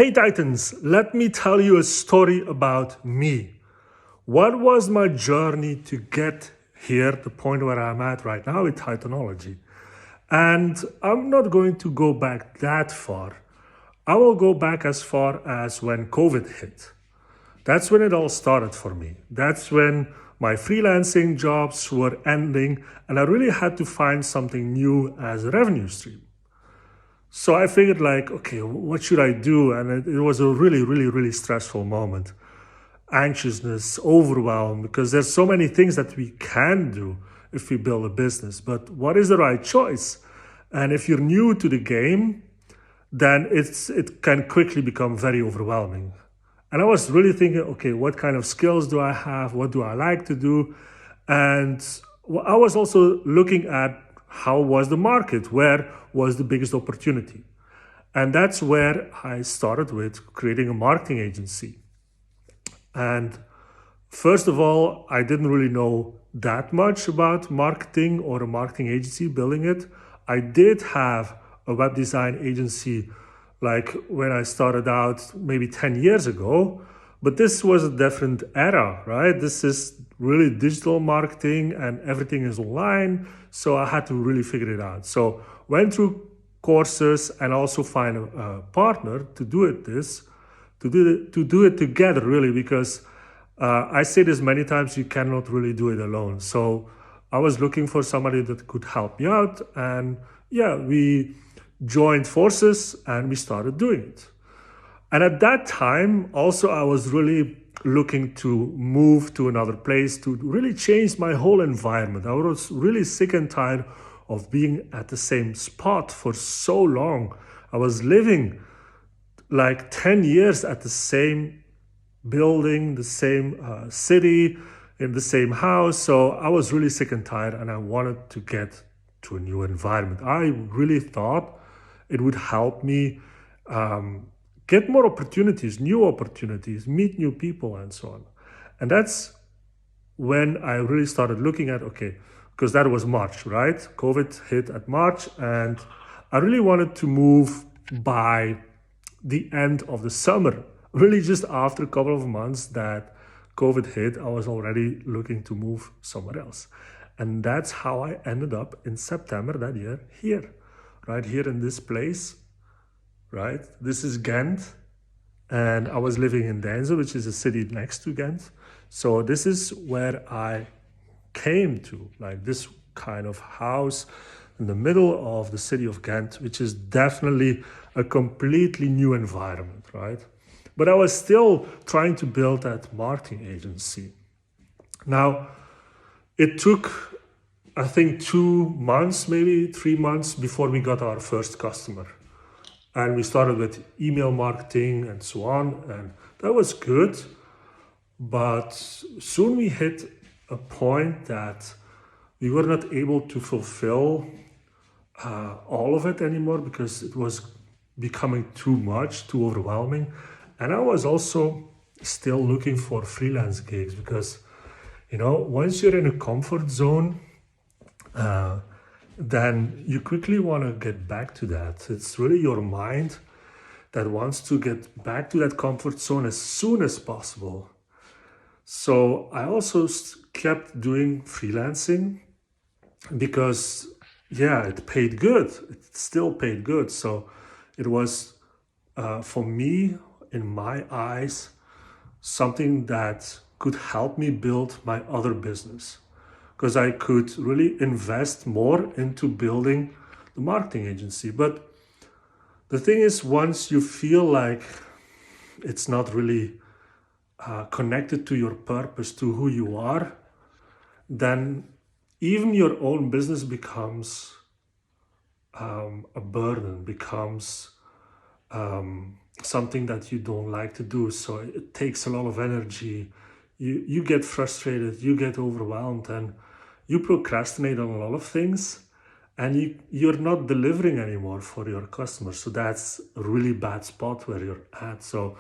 Hey Titans, let me tell you a story about me. What was my journey to get here, the point where I'm at right now with Titanology? And I'm not going to go back that far. I will go back as far as when COVID hit. That's when it all started for me. That's when my freelancing jobs were ending and I really had to find something new as a revenue stream. So I figured like, okay, what should I do? And it was a really stressful moment. Anxiousness, overwhelm, because there's so many things that we can do if we build a business. But what is the right choice? And if you're new to the game, then it can quickly become very overwhelming. And I was really thinking, okay, what kind of skills do I have? What do I like to do? And I was also looking at how was the market? Where was the biggest opportunity? And that's where I started with creating a marketing agency. And first of all, I didn't really know that much about marketing or a marketing agency, building it. I did have a web design agency like when I started out maybe 10 years ago, but this was a different era, right? This is really digital marketing and everything is online. So I had to really figure it out. So went through courses and also find a partner to do it together really, because I say this many times, you cannot really do it alone. So I was looking for somebody that could help me out, and yeah, we joined forces and we started doing it. And at that time, also, I was really looking to move to another place to really change my whole environment. I was really sick and tired of being at the same spot for so long. I was living like 10 years at the same building, the same city, in the same house. So I was really sick and tired and I wanted to get to a new environment. I really thought it would help me get more opportunities, new opportunities, meet new people and so on. And that's when I really started looking at, okay, because that was March, right? COVID hit at March and I really wanted to move by the end of the summer. Really just after a couple of months that COVID hit, I was already looking to move somewhere else. And that's how I ended up in September that year here, right here in this place, right? This is Ghent. And I was living in Denze, which is a city next to Ghent. So this is where I came to, like this kind of house in the middle of the city of Ghent, which is definitely a completely new environment, right? But I was still trying to build that marketing agency. Now, it took, I think, 2 months, maybe 3 months before we got our first customer. And we started with email marketing and so on, and that was good. But soon we hit a point that we were not able to fulfill all of it anymore because it was becoming too much, too overwhelming. And I was also still looking for freelance gigs because, you know, once you're in a comfort zone, then you quickly want to get back to that. It's really your mind that wants to get back to that comfort zone as soon as possible. So I also kept doing freelancing because, yeah, it paid good. It still paid good. So it was, for me, in my eyes, something that could help me build my other business, because I could really invest more into building the marketing agency. But the thing is, once you feel like it's not really connected to your purpose, to who you are, then even your own business becomes a burden, becomes something that you don't like to do. So it takes a lot of energy. You get frustrated, you get overwhelmed, and you procrastinate on a lot of things, and you're not delivering anymore for your customers. So that's a really bad spot where you're at. So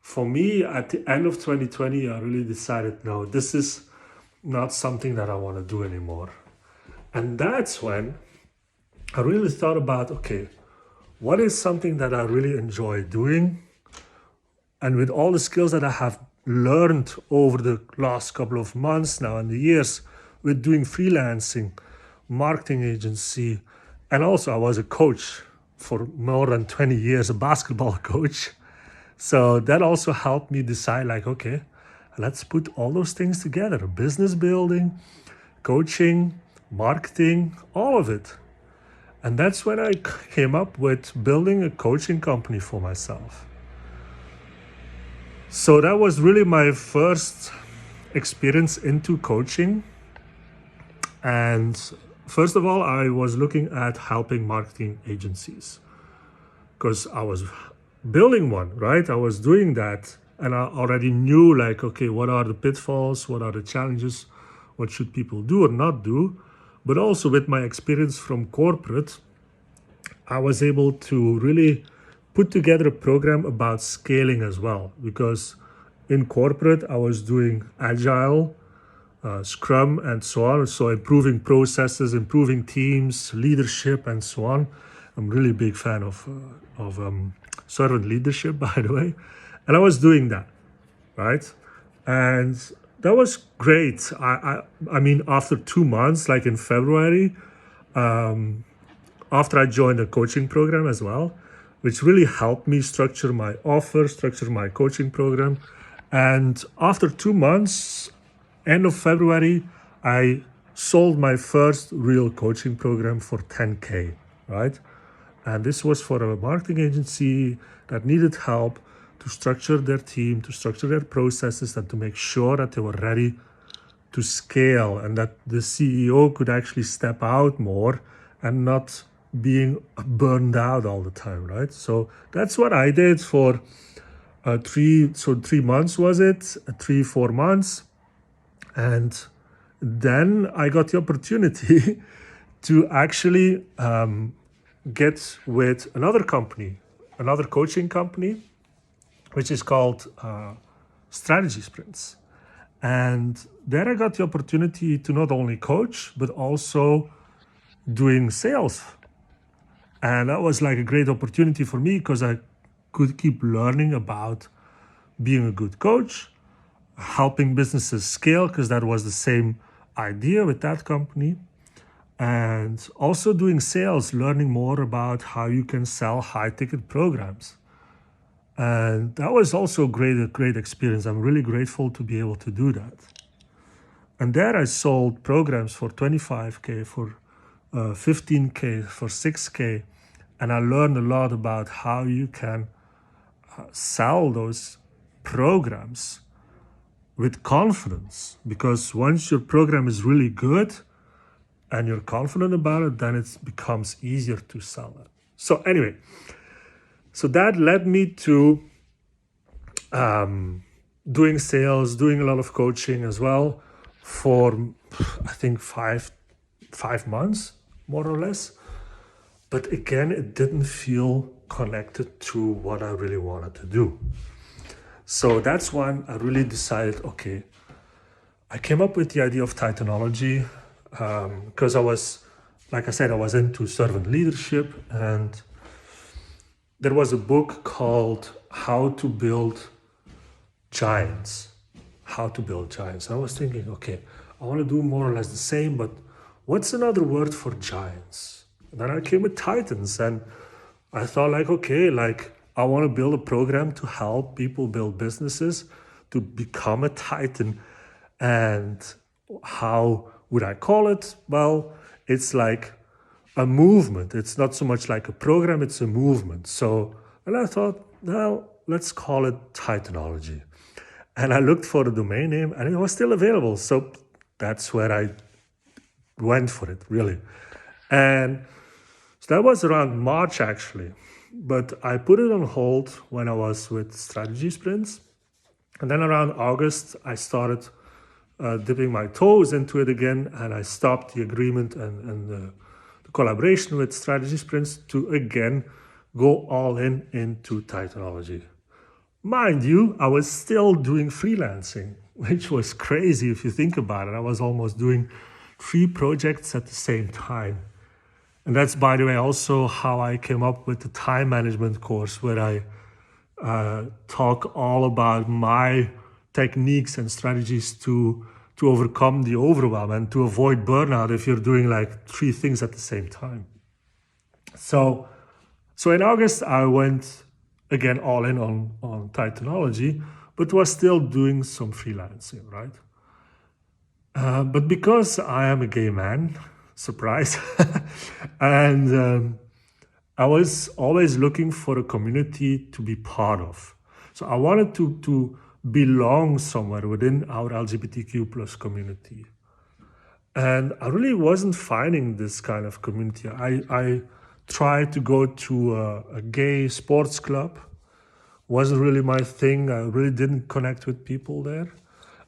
for me, at the end of 2020, I really decided, no, this is not something that I want to do anymore. And that's when I really thought about, okay, what is something that I really enjoy doing? And with all the skills that I have learned over the last couple of months now and the years with doing freelancing, marketing agency, and also I was a coach for more than 20 years, a basketball coach. So that also helped me decide like, okay, let's put all those things together, business building, coaching, marketing, all of it. And that's when I came up with building a coaching company for myself. So that was really my first experience into coaching. And first of all, I was looking at helping marketing agencies because I was building one, right? I was doing that and I already knew like, okay, what are the pitfalls? What are the challenges? What should people do or not do? But also with my experience from corporate, I was able to really put together a program about scaling as well, because in corporate I was doing agile, scrum and so on, so improving processes, improving teams, leadership and so on. I'm really big fan of servant leadership, by the way, and I was doing that, right? And that was great. I mean, after 2 months, like in February, after I joined a coaching program as well, which really helped me structure my offer, structure my coaching program. And after 2 months, end of February, I sold my first real coaching program for 10K, right? And this was for a marketing agency that needed help to structure their team, to structure their processes, and to make sure that they were ready to scale and that the CEO could actually step out more and not being burned out all the time, right? So that's what I did for 3 months, was it? 3-4 months. And then I got the opportunity to actually get with another company, another coaching company, which is called Strategy Sprints. And there I got the opportunity to not only coach, but also doing sales. And that was like a great opportunity for me because I could keep learning about being a good coach, helping businesses scale, because that was the same idea with that company. And also doing sales, learning more about how you can sell high ticket programs. And that was also a great experience. I'm really grateful to be able to do that. And there I sold programs for 25K, for 15K, for 6K. And I learned a lot about how you can sell those programs with confidence. Because once your program is really good and you're confident about it, then it becomes easier to sell it. So anyway, so that led me to doing sales, doing a lot of coaching as well for, I think, five months, more or less. But again, it didn't feel connected to what I really wanted to do. So that's when I really decided, okay, I came up with the idea of Titanology because I was, like I said, I was into servant leadership, and there was a book called How to Build Giants. How to Build Giants. And I was thinking, okay, I want to do more or less the same, but what's another word for giants? And then I came with Titans, and I thought like, okay, like I want to build a program to help people build businesses to become a Titan. And how would I call it? Well, it's like a movement. It's not so much like a program, it's a movement. So, and I thought, well, let's call it Titanology. And I looked for the domain name and it was still available. So that's where I went for it, really. And so that was around March, actually. But I put it on hold when I was with Strategy Sprints. And then around August, I started dipping my toes into it again. And I stopped the agreement and the collaboration with Strategy Sprints to again go all in into Titanology. Mind you, I was still doing freelancing, which was crazy if you think about it. I was almost doing 3 projects at the same time. And that's, by the way, also how I came up with the time management course, where I talk all about my techniques and strategies to overcome the overwhelm and to avoid burnout if you're doing like three things at the same time. So in August, I went again all in on Titanology, but was still doing some freelancing, right? But because I am a gay man, surprise, and I was always looking for a community to be part of. So I wanted to belong somewhere within our LGBTQ plus community. And I really wasn't finding this kind of community. I tried to go to a gay sports club. Wasn't really my thing. I really didn't connect with people there.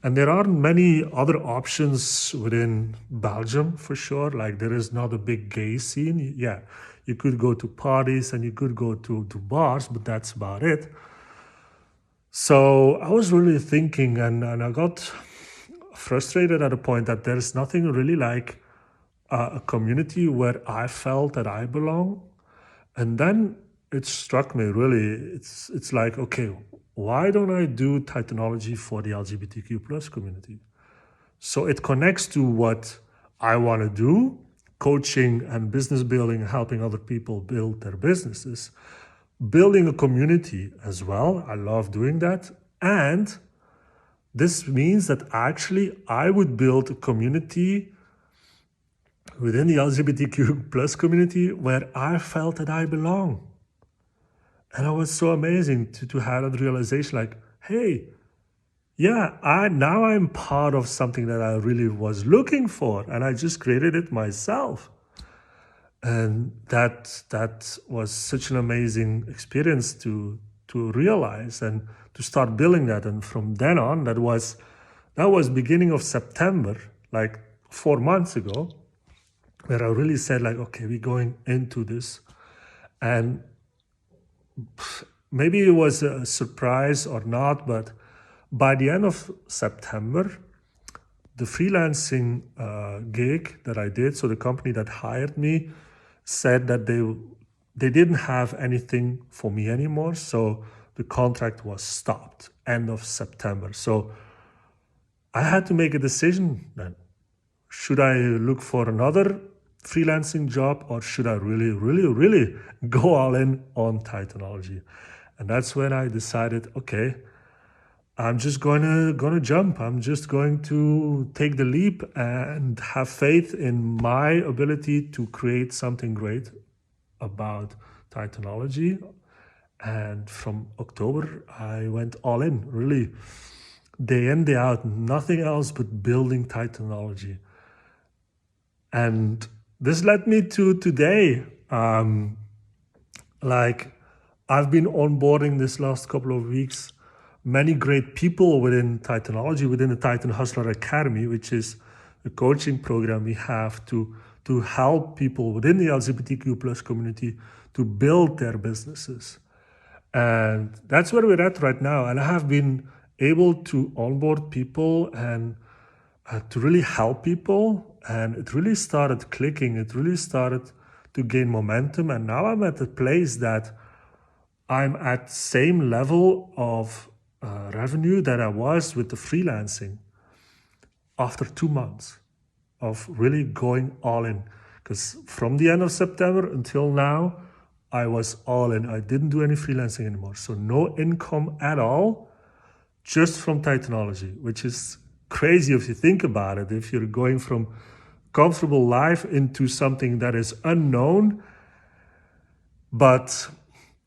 And there aren't many other options within Belgium for sure. Like there is not a big gay scene. Yeah, you could go to parties and you could go to bars, but that's about it. So I was really thinking and I got frustrated at a point that there's nothing really like a community where I felt that I belong. And then it struck me really, it's like, okay, why don't I do Titanology for the LGBTQ plus community? So it connects to what I want to do, coaching and business building, helping other people build their businesses, building a community as well. I love doing that. And this means that actually I would build a community within the LGBTQ plus community where I felt that I belong. And it was so amazing to have that realization like, hey, yeah, now I'm part of something that I really was looking for, and I just created it myself. And that was such an amazing experience to realize and to start building that. And from then on, that was beginning of September, like 4 months ago, where I really said like, okay, we're going into this. And maybe it was a surprise or not, but by the end of September, the freelancing gig that I did, so the company that hired me said that they didn't have anything for me anymore. So the contract was stopped end of September. So I had to make a decision then. Should I look for another freelancing job or should I really, really, really go all in on Titanology? And that's when I decided, okay, I'm just gonna jump. I'm just going to take the leap and have faith in my ability to create something great about Titanology. And from October, I went all in, really, day in, day out, nothing else but building Titanology. And this led me to today. Like I've been onboarding this last couple of weeks many great people within Titanology, within the Titan Hustler Academy, which is a coaching program we have to help people within the LGBTQ plus community to build their businesses. And that's where we're at right now. And I have been able to onboard people and to really help people. And it really started clicking. It really started to gain momentum. And now I'm at a place that I'm at same level of revenue that I was with the freelancing after 2 months of really going all in. Because from the end of September until now, I was all in. I didn't do any freelancing anymore. So no income at all, just from Titanology, which is crazy if you think about it. If you're going from comfortable life into something that is unknown, but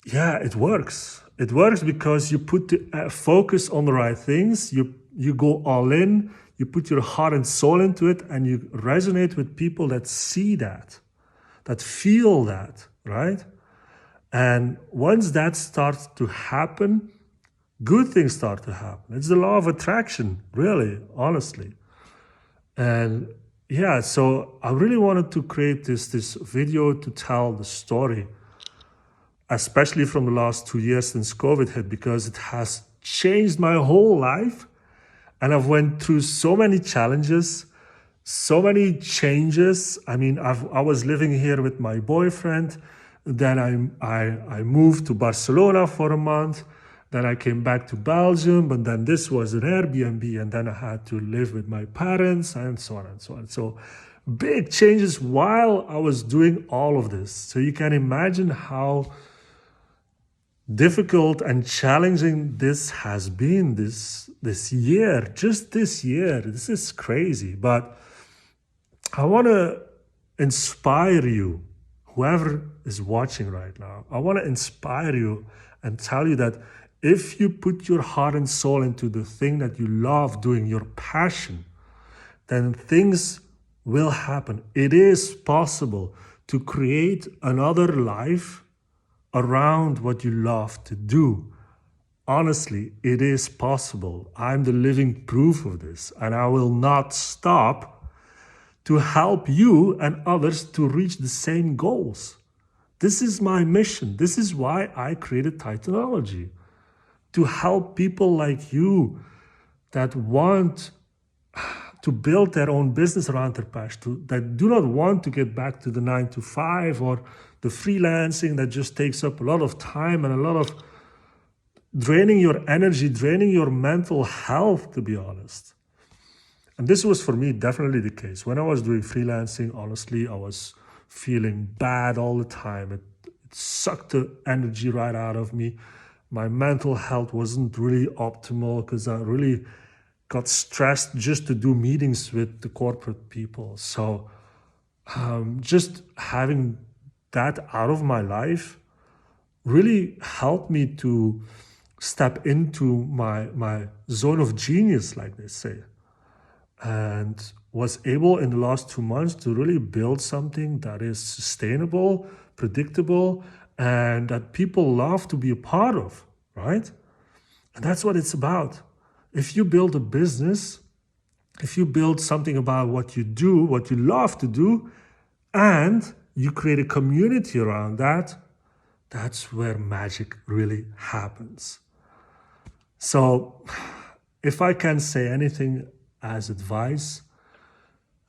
yeah, it works. It works because you put the focus on the right things. You go all in. You put your heart and soul into it, and you resonate with people that see that feel that, right? And once that starts to happen, good things start to happen. It's the law of attraction, really, honestly. And yeah, so I really wanted to create this video to tell the story, especially from the last 2 years since COVID hit, because it has changed my whole life. And I've went through so many challenges, so many changes. I mean, I was living here with my boyfriend. Then I moved to Barcelona for a month. Then I came back to Belgium, but then this was an Airbnb, and then I had to live with my parents, and so on and so on. So big changes while I was doing all of this. So you can imagine how difficult and challenging this has been this year, just this year. This is crazy. But I want to inspire you, whoever is watching right now. I want to inspire you and tell you that if you put your heart and soul into the thing that you love doing, your passion, then things will happen. It is possible to create another life around what you love to do. Honestly, it is possible. I'm the living proof of this, and I will not stop to help you and others to reach the same goals. This is my mission. This is why I created Titanology, to help people like you that want to build their own business around their passion, that do not want to get back to the 9 to 5 or the freelancing that just takes up a lot of time and a lot of draining your energy, draining your mental health, to be honest. And this was for me definitely the case. When I was doing freelancing, honestly, I was feeling bad all the time. It sucked the energy right out of me. My mental health wasn't really optimal because I really got stressed just to do meetings with the corporate people. So just having that out of my life really helped me to step into my zone of genius, like they say, and was able in the last 2 months to really build something that is sustainable, predictable, and that people love to be a part of, right? And that's what it's about. If you build a business, if you build something about what you do, what you love to do, and you create a community around that, that's where magic really happens. So if I can say anything as advice,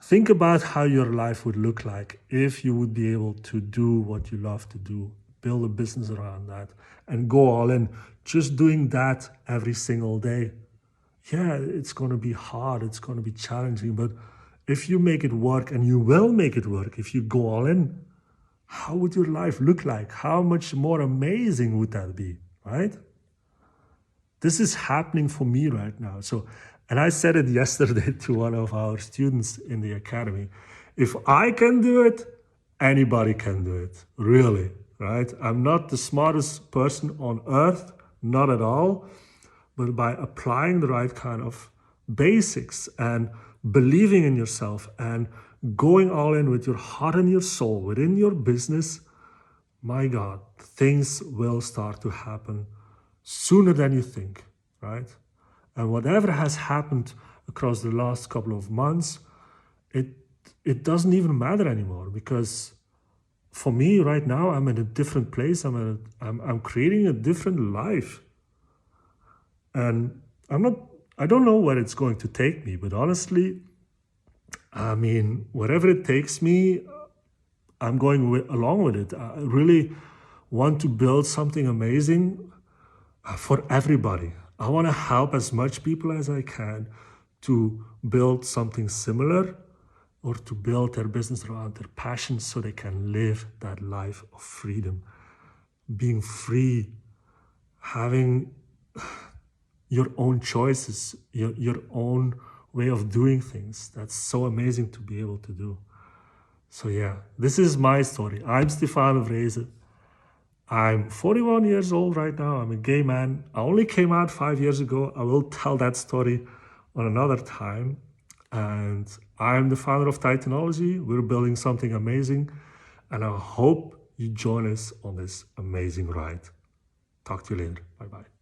think about how your life would look like if you would be able to do what you love to do, build a business around that, and go all in. Just doing that every single day. Yeah, it's going to be hard, it's going to be challenging, but if you make it work, and you will make it work if you go all in, how would your life look like? How much more amazing would that be, right? This is happening for me right now. So, and I said it yesterday to one of our students in the academy. If I can do it, anybody can do it, really, right? I'm not the smartest person on earth, not at all, but by applying the right kind of basics and believing in yourself and going all in with your heart and your soul within your business, my God, things will start to happen sooner than you think, right? And whatever has happened across the last couple of months, it doesn't even matter anymore, because for me right now, I'm in a different place. I'm creating a different life. And I don't know where it's going to take me, but honestly, I mean, wherever it takes me, I'm going along with it. I really want to build something amazing for everybody. I want to help as much people as I can to build something similar, or to build their business around their passion so they can live that life of freedom, being free, having your own choices, your own way of doing things. That's so amazing to be able to do. So yeah, this is my story. I'm Stefano Vreze. I'm 41 years old right now. I'm a gay man. I only came out 5 years ago. I will tell that story on another time. And I'm the founder of Titanology. We're building something amazing. And I hope you join us on this amazing ride. Talk to you later. Bye-bye.